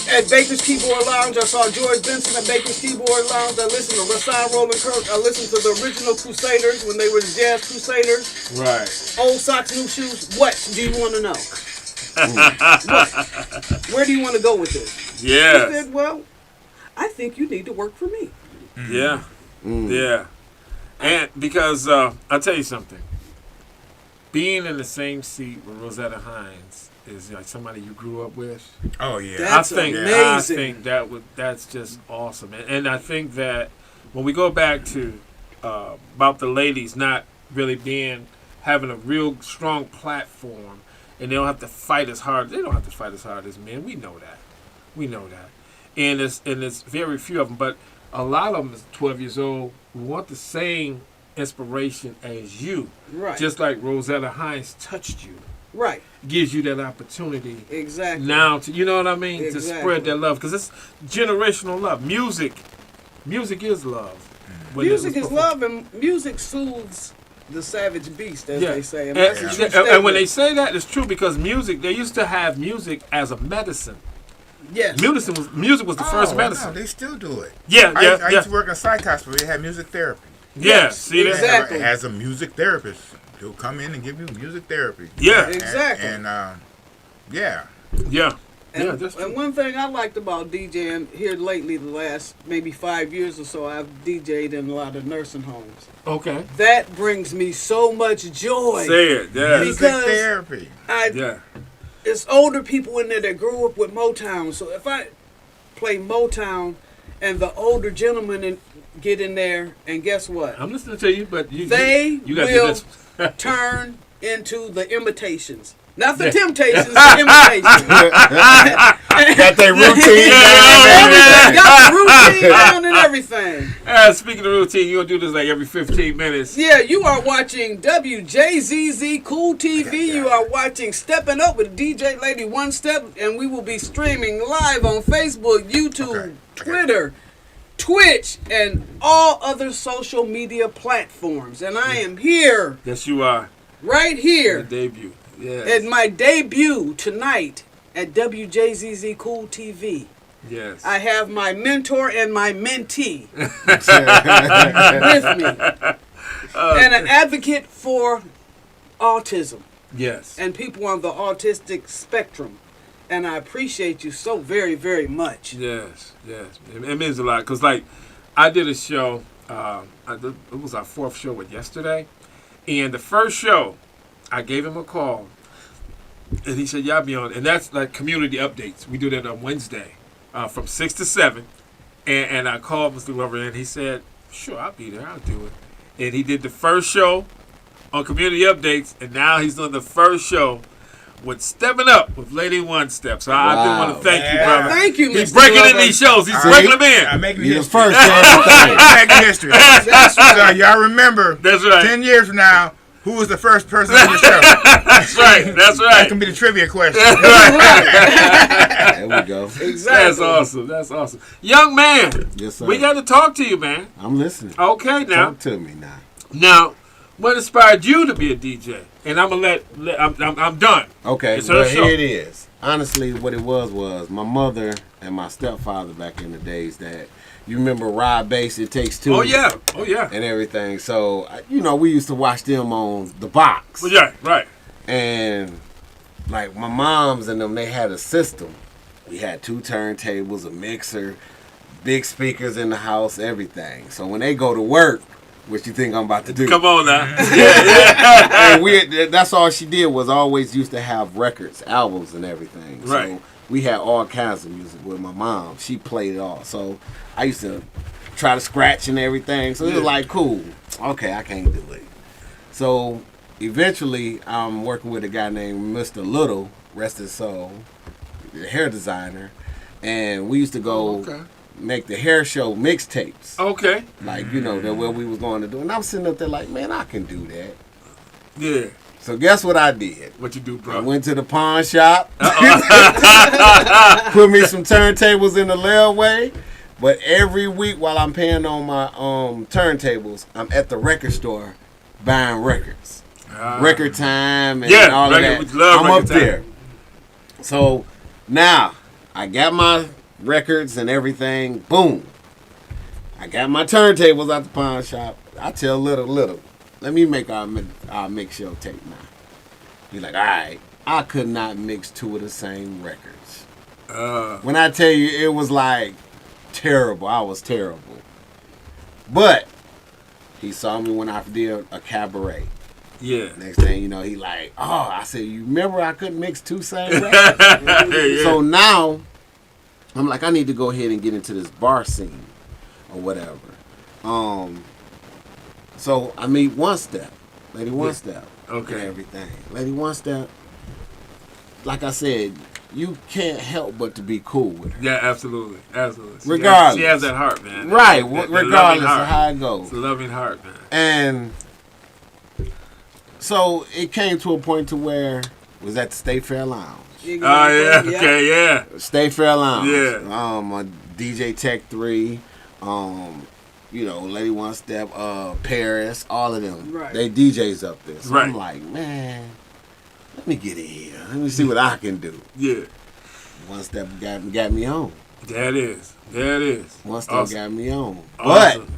at Baker's Keyboard Lounge. I saw George Benson at Baker's Keyboard Lounge. I listened to Rashawn Roland Kirk. I listened to the original Crusaders when they were the Jazz Crusaders. Right. Old socks, new shoes. What do you want to know? What? Where do you want to go with this? Yeah. He said, well, I think you need to work for me. Yeah. Yeah. And because I'll tell you something. Being in the same seat with Rosetta Hines is like somebody you grew up with. Oh yeah. That's amazing. I think that's just awesome. And I think that when we go back to about the ladies not really having a real strong platform, and they don't have to fight as hard. They don't have to fight as hard as men. We know that. And it's very few of them, but a lot of them is 12 years old who want the same inspiration as you. Right. Just like Rosetta Hines touched you. Right. Gives you that opportunity. Exactly. Now to, you know what I mean? Exactly. To spread that love. Because it's generational love. Music is love. When Music is love, and music soothes the savage beast, as they say. And, and when they say that, it's true, because music, they used to have music as a medicine. yes. Music was the first medicine. No, they still do it. I used to work in psych hospital. They had music therapy. Yes, see that? exactly. As a music therapist, they'll come in and give you music therapy. Yeah. Exactly. And Yeah. And one thing I liked about DJing here lately, the last maybe 5 years or so, I've DJ'd in a lot of nursing homes. Okay. That brings me so much joy. Say it. Yeah. music Because therapy. It's older people in there that grew up with Motown. So if I play Motown and the older gentlemen get in there, and guess what? I'm listening to you, but you got to do will this. turn into the Imitations. Not the Temptations, the Imitations. Got their routine Got the routine down and everything. Speaking of routine, you're going to do this like every 15 minutes. Yeah, you are watching WJZZ Cool TV. You are watching Steppin' Up with DJ Lady One Step, and we will be streaming live on Facebook, YouTube, Twitter, Twitch, and all other social media platforms. And I am here. Yes, you are. Right here. Your debut. Yes. At my debut tonight at WJZZ Cool TV. Yes. I have my mentor and my mentee with me. And an advocate for autism. Yes. And people on the autistic spectrum. And I appreciate you so very, very much. Yes. It means a lot. Because, like, I did a show. It was our 4th show with yesterday. And the first show, I gave him a call, and he said, "Y'all be on," and that's like community updates. We do that on Wednesday, from 6 to 7. And I called Mr. Glover, and he said, "Sure, I'll be there. I'll do it." And he did the first show on Community Updates, and now he's doing the first show with Steppin' Up with Lady One Step. So I do want to thank you, brother. Thank you, He's Mr. breaking Glover. in these shows. He's All breaking right. them in. I'm making You the history. first to everything. Making history. That's right. So y'all remember, That's right. 10 years from now, who was the first person on the show? That's right. That's That right. can be the trivia question. There we go. Exactly. That's awesome. That's awesome. Young man, Yes, sir. we got to talk to you, man. I'm listening. Okay, now. Talk to me now. Now, what inspired you to be a DJ? And I'm gonna I'm done. Okay, It's her well, show. here it is. Honestly, what it was my mother and my stepfather back in the days that, you remember Rod Bass, It Takes Two? Oh yeah. Oh yeah. And everything. So, we used to watch them on the box. Well, yeah. Right. And, like, my moms and them, they had a system. We had 2 turntables, a mixer, big speakers in the house, everything. So when they go to work, what you think I'm about to do? Come on now. And that's all she did was always used to have records, albums, and everything. Right. So we had all kinds of music with my mom. She played it all. So I used to try to scratch and everything. So it was like, cool. Okay, I can't do it. So eventually, I'm working with a guy named Mr. Little, rest his soul, the hair designer. And we used to go make the hair show mixtapes. Okay. Like, that what we was going to do. And I'm sitting up there like, man, I can do that. Yeah. So guess what I did? What you do, I bro? went to the pawn shop, put me some turntables in the layaway. But every week while I'm paying on my turntables, I'm at the record store buying records. Record Time and all of that. We love I'm Record up Time. there. So now I got my records and everything. Boom. I got my turntables out the pawn shop. I tell little, let me make our mix show tape now. He's like, all right. I could not mix 2 of the same records. When I tell you, it was like terrible. I was terrible. But he saw me when I did a cabaret. Yeah. Next thing you know, he like, oh, I said, you remember I couldn't mix 2 same records? Yeah. So now, I'm like, I need to go ahead and get into this bar scene or whatever. So I meet One Step, Lady One Step, Okay. and everything. Lady One Step, like I said, you can't help but to be cool with her. Yeah, absolutely. Absolutely. Regardless. She has that heart, man. Right, That regardless loving of heart. how it goes. It's a loving heart, man. And so it came to a point to where it was at the State Fair Lounge. Oh, yeah. Okay, yeah. State Fair Lounge. Yeah. DJ Tech 3, Lady One Step, Paris, all of them. Right. They DJs up there. So Right. I'm like, man, let me get in here. Let me see what I can do. Yeah. One Step got me on. There it is. There it is. One Step Awesome. got me on. But Awesome.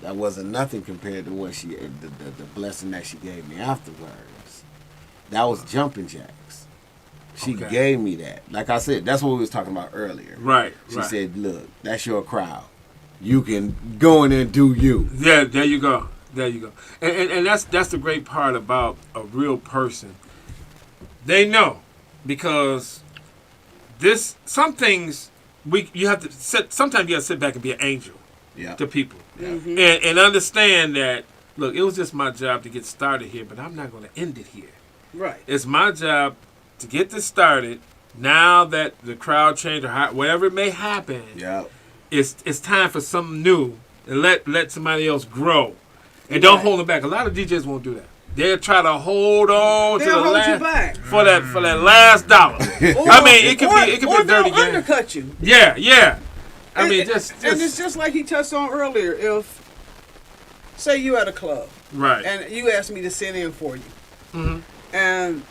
that wasn't nothing compared to what the blessing that she gave me afterwards. That was jumping jacks. She Okay. gave me that. Like I said, that's what we was talking about earlier. Right. She right. said, look, that's your crowd. You can go in there and do you. Yeah, there you go. There you go. And that's the great part about a real person. They know, because some things you have to sometimes you have to sit back and be an angel Yeah. to people. And understand that, look, it was just my job to get started here, but I'm not going to end it here. Right. It's my job to get this started. Now that the crowd change or whatever it may happen, Yeah. it's time for something new, and let somebody else grow, and don't hold them back. A lot of DJs won't do that. They'll try to hold on They'll to the hold last you back. for that last dollar. I mean, it could be or a dirty they'll game. undercut you. Yeah. I mean, And just it's just like he touched on earlier. If, say you at a club, right. and you ask me to sit in for you, Mhm. and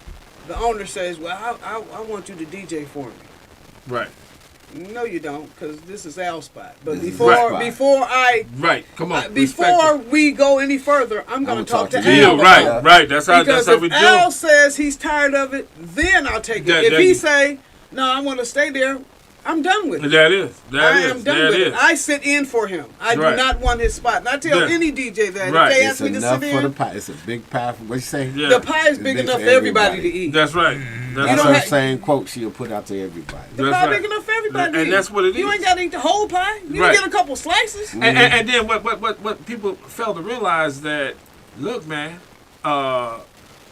the owner says, well, I want you to DJ for me. Right. No, you don't, because this is our spot. But This is before our spot. Right. Come on. before we go any further, I'm going I'ma to talk to you. Al. Right. about it. Right. That's how Because we if do. Al says he's tired of it, then I'll take it. Yeah, If there he you- say, no, I want to stay there, I'm done with it. That is. I am done That with is. it. I sit in for him. I Right. do not want his spot. And I tell Yeah. any DJ that Right. if they It's ask me to enough sit for the in, pie. It's a big pie. What you say? Yeah. the pie is It's big big enough for for everybody everybody. to eat. That's right. That's don't her have- same quote she'll put out to everybody. The That's pie right. big enough for everybody. to And eat. that's what it You is. ain't got to eat the whole pie. You Right. can get a couple slices. And then what people fail to realize that, look, man,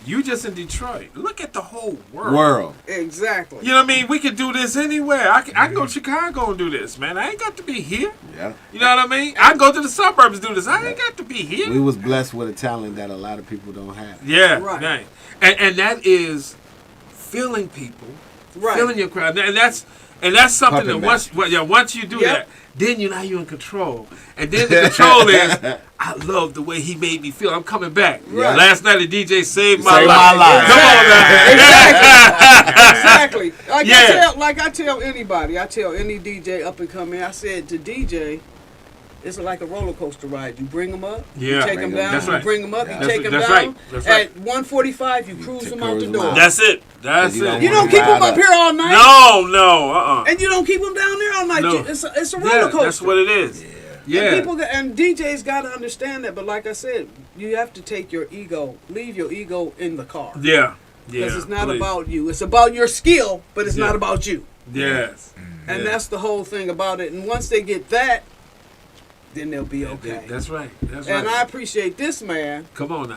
you just in Detroit. Look at the whole world. Exactly. You know what I mean? We could do this anywhere. I can go to Chicago and do this, man. I ain't got to be here. Yeah. You know what I mean? I can go to the suburbs and do this. I ain't got to be here. We was blessed with a talent that a lot of people don't have. Yeah, Right. right. And that is feeling people, Right. feeling your crowd, and that's something Puppet that once you do Yep. that, then you're in control, and then the control is I love the way he made me feel. I'm coming back. Right. Last night the DJ saved my Saved my life. life. Come on now. Exactly. Yeah. I tell anybody, I tell any DJ up and coming, I said to DJ, it's like a roller coaster ride. You bring them up, Yeah. you take Bring them 'em down, That's you right. bring them up, you That's- take them that's down. right. That's right. At 1:45, you cruise You them out cruise the 'em door. out. That's it. That's You it. don't You don't wanna keep them ride up here all night. No. And you don't keep them down there all night. No. It's a roller Yeah, coaster. that's what it is. Yeah. And DJs got to understand that. But like I said, you have to take your ego, leave your ego in the car. Yeah. Because Yeah. it's not please. about you. It's about your skill, but it's Yeah. not about you. Yes. And Yeah. that's the whole thing about it. And once they get that, then they'll be okay. That's right. That's And right. I appreciate this man. Come on now.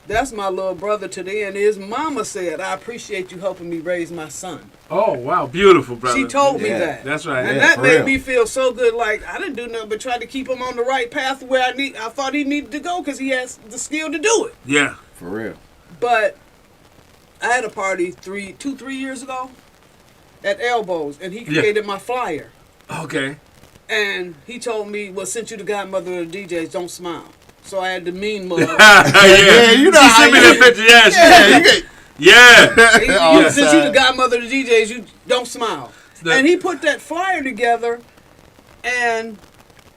That's my little brother today. And his mama said, I appreciate you helping me raise my son. Oh wow, beautiful, brother. She told me Yeah. that. That's right. And Yeah, that for made real. me feel so good. Like, I didn't do nothing but try to keep him on the right path where I thought he needed to go because he has the skill to do it. Yeah. For real. But I had a party 3 years ago at Elbows, and he Yeah. created my flyer. Okay. And he told me, well, since you the godmother of the DJs, don't smile. So I had the mean mug. yeah, you know She how sent me you- that picture. Yeah, she Yeah, did. you get Yeah. all the Since you the time. godmother of the DJs, you don't smile. The- And he put that flyer together, and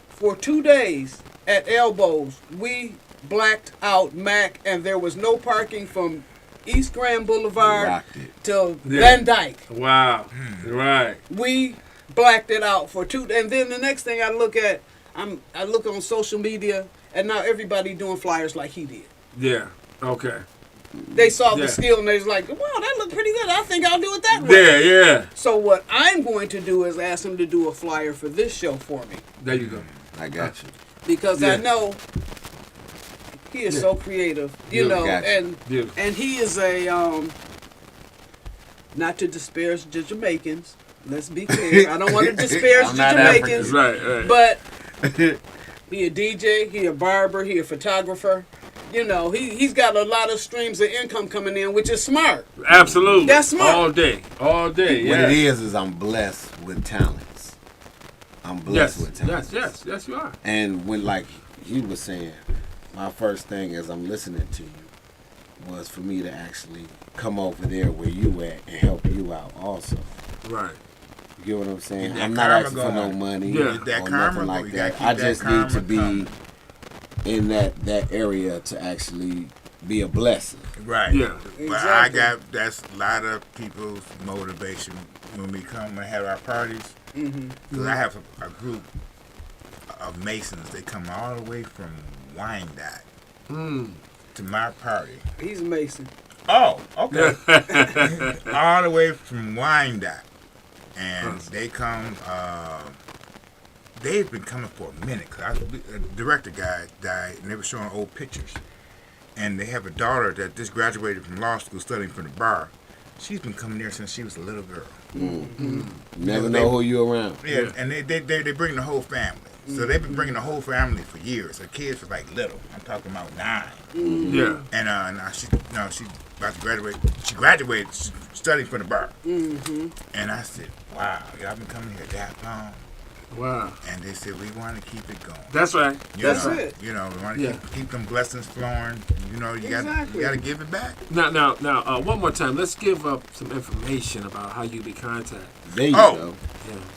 for 2 days at Elbows, we blacked out Mac, and there was no parking from East Grand Boulevard Rocked it. to Yeah. Van Dyke. Wow. Right. We blacked it out for 2, and then the next thing I look at, I look on social media, and now everybody doing flyers like he did. Yeah. Okay. They saw Yeah. the skill, and they was like, wow, that looked pretty good. I think I'll do it that way. Yeah. So what I'm going to do is ask him to do a flyer for this show for me, There you go. I got you. because Yeah. I know he is so creative, you Yeah, know, gotcha. and he is a not to disparage the Jamaicans. Let's be clear. I don't want to disparage I'm the not Jamaicans, Right. but he a DJ, he a barber, he a photographer. You know, he's got a lot of streams of income coming in, which is smart. Absolutely. That's smart. All day. All day. What Yeah. it is I'm blessed with talents. I'm blessed Yes. with talents. Yes, you are. And when, like you were saying, my first thing as I'm listening to you was for me to actually come over there where you at and help you out also. Right. You get what I'm saying? Get that I'm not karma asking for no going. money Yeah. Get that or karma nothing going. like You that. gotta I keep that just need karma to be coming. in that area to actually be a blessing. Right. Yeah. But I Exactly. that's a lot of people's motivation when we come and have our parties. Because I have a group of Masons. They come all the way from Wyandotte to my party. He's a Mason. Oh, okay. All the way from Wyandotte. And they come, they've been coming for a minute. Cause the director guy died, and they were showing old pictures. And they have a daughter that just graduated from law school studying for the bar. She's been coming there since she was a little girl. Never know who you around. Yeah, and they bring the whole family. So they've been bringing the whole family for years. Her kids was like little. I'm talking about 9. Yeah. And now she about to graduate. She graduated. She's studying for the bar. And I said, "Wow, y'all been coming here that long?" Wow. And they said, "We want to keep it going." That's right. You That's know, it. You know, we want to Yeah. keep them blessings flowing. You know, you Exactly. got to give it back. Now, one more time. Let's give up some information about how you be contacted. There you Oh. go.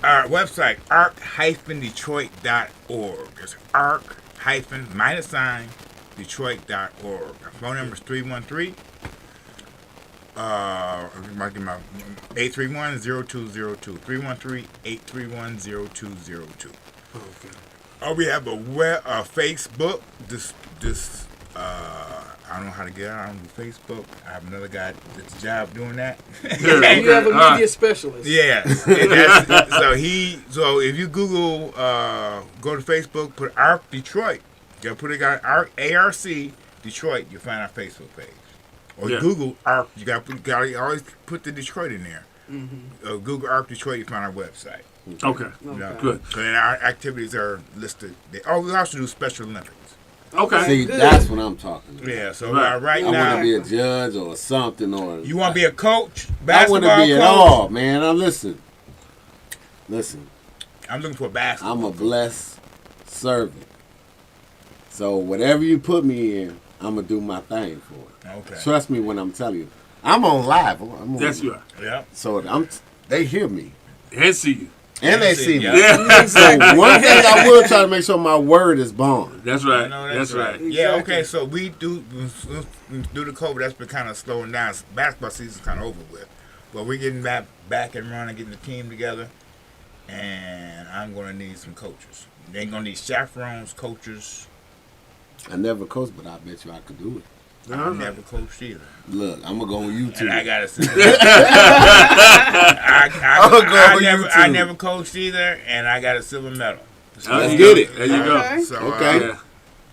Our website, arc-detroit.org. It's arc-detroit.org. Our phone number is 313. I might give my 831-0202. 313-831-0202. Okay. We have a Facebook. don't know how to get on Facebook. I have another guy that's a job doing that. And you have a media specialist. Yeah. So if you Google, go to Facebook, put ARC Detroit. You put it on ARC Detroit. You'll find our Facebook page. Or Google ARC. You got to always put the Detroit in there. Google ARC Detroit. You find our website. Okay. Good. So then our activities are listed. We also do Special Olympics. Okay. See, that's what I'm talking about. Yeah. So Right. right I now, want to be a judge or something, or you want to be a coach, I basketball want to be coach. it all, man. Listen. I'm looking for a basketball. I'm a blessed servant. So whatever you put me in, I'm gonna do my thing for it. Okay. Trust me when I'm telling you. I'm on live. I'm on, Yes, you are. Yeah. So they hear me And see you. and they see me. Yeah. So one thing I will try to make sure my word is bond. That's right. I know That's right. Yeah, Exactly. okay, so we do the COVID, that's been kind of slowing down. Basketball season's kind of over with. But we're getting back and running, getting the team together, and I'm going to need some coaches. They ain't going to need chaperones, coaches. I never coached, but I bet you I could do it. I never coached either. Look, I'm gonna go on YouTube. And I got to say, I never coached either, and I got a silver medal. Let's get it. There you Okay. go. So, Okay.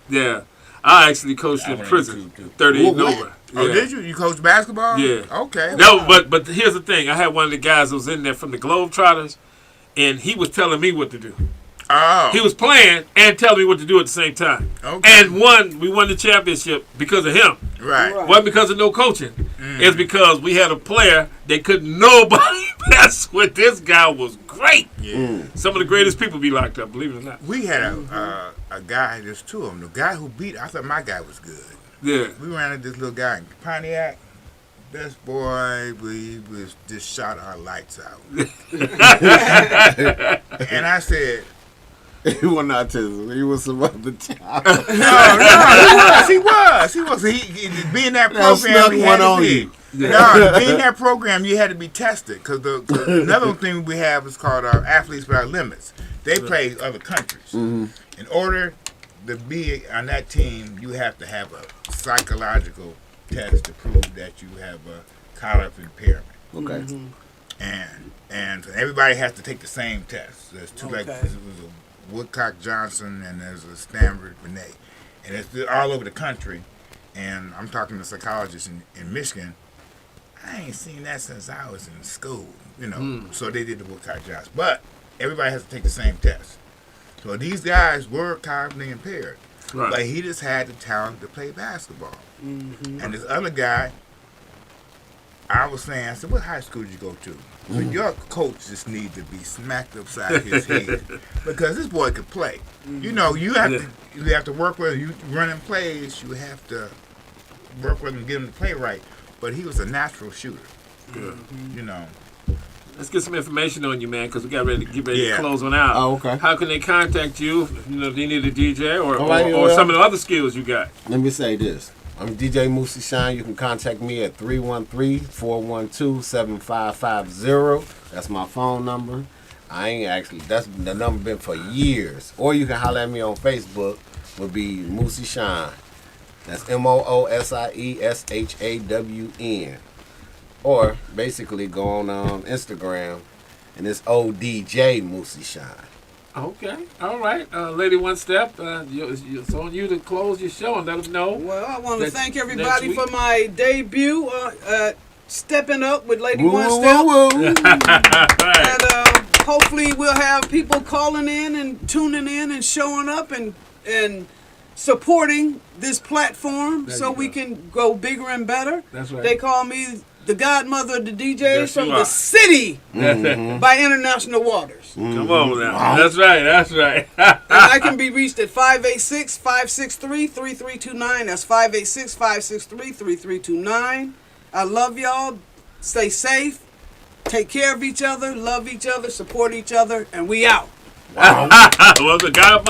Yeah. I actually coached in prison, 38 and Ooh, over. Oh, Yeah. did you? You coach basketball? Yeah. Okay. No, but here's the thing. I had one of the guys that was in there from the Globetrotters, and he was telling me what to do. Oh. He was playing and telling me what to do at the same time. Okay. And we won the championship because of him. Right. Right. Wasn't because of no coaching. It's because we had a player that could nobody mess with. This guy was great. Yeah. Some of the greatest people be locked up, believe it or not. We had a guy, there's two of them. The guy who beat, I thought my guy was good. Yeah. We ran into this little guy in Pontiac. This boy, we was just shot our lights out. And I said, He was not autism. He was some other child. no, he was. He being that Now program, snuck he one had to on be. you. No, being that program, you had to be tested. Because another thing we have is called Athletes Without Limits. They play other countries. In order to be on that team, you have to have a psychological test to prove that you have a cognitive impairment. Okay. And everybody has to take the same test. There's two, like Okay. there's a Woodcock Johnson and there's a Stanford Renee, and it's all over the country. And I'm talking to psychologists in Michigan. I ain't seen that since I was in school, So they did the Woodcock Johnson, but everybody has to take the same test. So these guys were cognitively impaired, Right. but he just had the talent to play basketball. And this other guy, I was saying, I said, what high school did you go to? So your coach just needs to be smacked upside his head because this boy could play. You have to work with him. You running plays, you have to work with him and get him to play right. But he was a natural shooter. Good. Let's get some information on you, man, because we got ready to get ready Yeah. to close on out. Oh, okay. How can they contact you? If they need a DJ or, All right, or well. some of the other skills you got. Let me say this. I'm DJ Moosey Shine. You can contact me at 313-412-7550. That's my phone number. That's the number been for years. Or you can holler at me on Facebook. Would be Moosey Shine. That's MOOSIESHAWN. Or basically go on Instagram and it's ODJ Moosey Shine. Okay. All right. Lady One Step, it's on you to close your show and let them know. Well, I want to Next- thank next everybody week. for my debut, Stepping Up with Lady Woo, One woo, Step. woo, woo. Right. And hopefully we'll have people calling in and tuning in and showing up and supporting this platform There so you we go. can go bigger and better. That's right. They call me the godmother of the DJs Yes, from you the are. city Mm-hmm. by international waters. Come on now. That's right. That's right. And I can be reached at 586-563-3329. That's 586-563-3329. I love y'all. Stay safe. Take care of each other. Love each other. Support each other. And we out. Well, the godmother